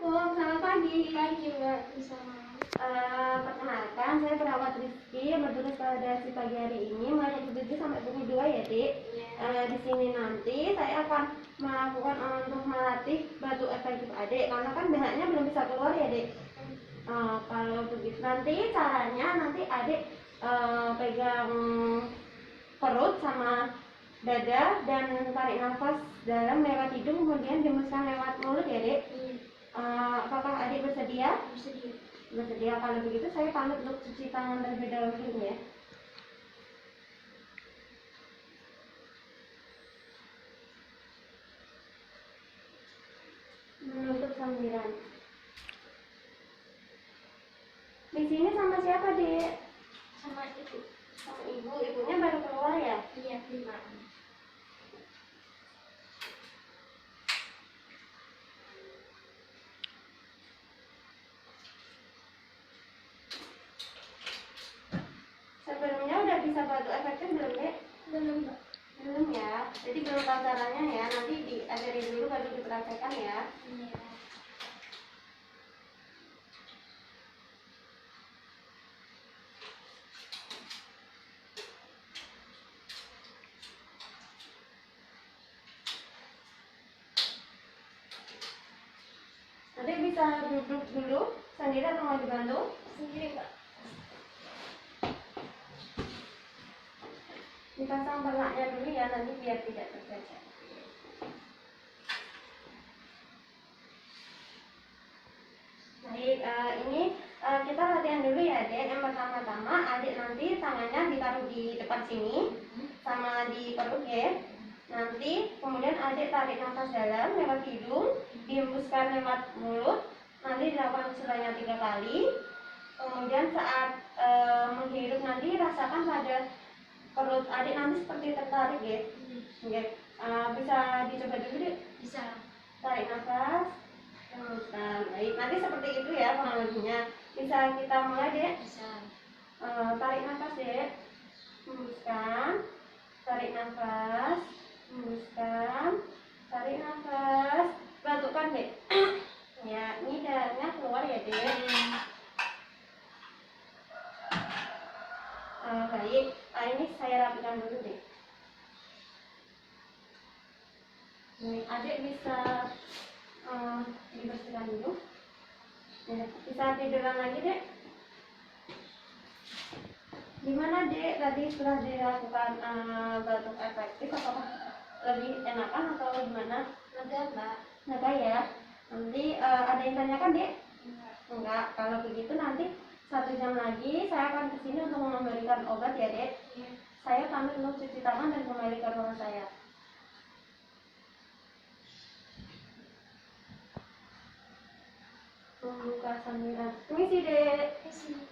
Assalamualaikum, selamat pagi. Pagi Mbak, bisa. Perkenalkan, saya perawat Rizky yang bertugas pada si pagi hari ini mulai pukul 7 sampai pukul 2 ya, Dik. Di sini nanti saya akan melakukan untuk melatih batu efektif adik karena kan BH-nya belum bisa keluar ya, Dik. Kalau begitu nanti caranya nanti adik pegang perut sama dada dan tarik nafas dalam lewat hidung kemudian hembuskan lewat mulut ya, Dek. Apakah adik bersedia? Bersedia. Bersedia. Kalau begitu saya pamit untuk cuci tangan terlebih dahulu ya. Menutup sambilan. Di sini sama siapa, Dek? Sama ibu. Sama ibu. Ibunya baru keluar ya? Iya, terima. Sebelumnya udah bisa batu efektif belum, Dek? Belum Mbak. Belum ya. Jadi belum tahu caranya ya. Nanti diajarin dulu baru dipraktekkan ya. Iya. Nanti bisa duduk dulu sendiri atau mau dibantu? Sendiri Mbak. Dipasang pelaknya dulu ya, nanti biar tidak terjejak. Baik, ini kita latihan dulu ya, Dek. Yang pertama-tama adik nanti tangannya ditaruh di depan sini sama di perut ya. Nanti kemudian adik tarik nafas dalam lewat hidung, dihembuskan lewat mulut. Nanti dilakukan sebanyak 3 kali. Kemudian saat menghirup nanti rasakan pada perut adik nanti seperti tertarik ya. Bisa dicoba dulu, Dek. Bisa. Tarik nafas, hembuskan. Baik, nanti seperti itu ya pengawasannya. Bisa kita mulai, Dek? Bisa. Tarik nafas, Dek. Hembuskan. Tarik nafas, hembuskan. Tarik nafas. Bantukan, Dek. Ya, ini darahnya keluar ya, Dek. Baik, ini saya rapikan dulu, Dek. Baik, adik bisa dibersihkan dulu. Ya, bisa tiduran lagi, Dek. Gimana, Dek? Tadi setelah dilakukan batuk efektif, apakah lebih enakan atau gimana? Lega Mbak. Lega ya. Nanti ada yang tanyakan, Dek? Enggak. Enggak. Kalau begitu nanti 1 jam lagi saya akan kesini untuk memberikan obat ya, Dek. Iya. Saya pamit untuk cuci tangan dan kembali ke ruangan saya. Membuka sambilan. Permisi, Dek. Permisi.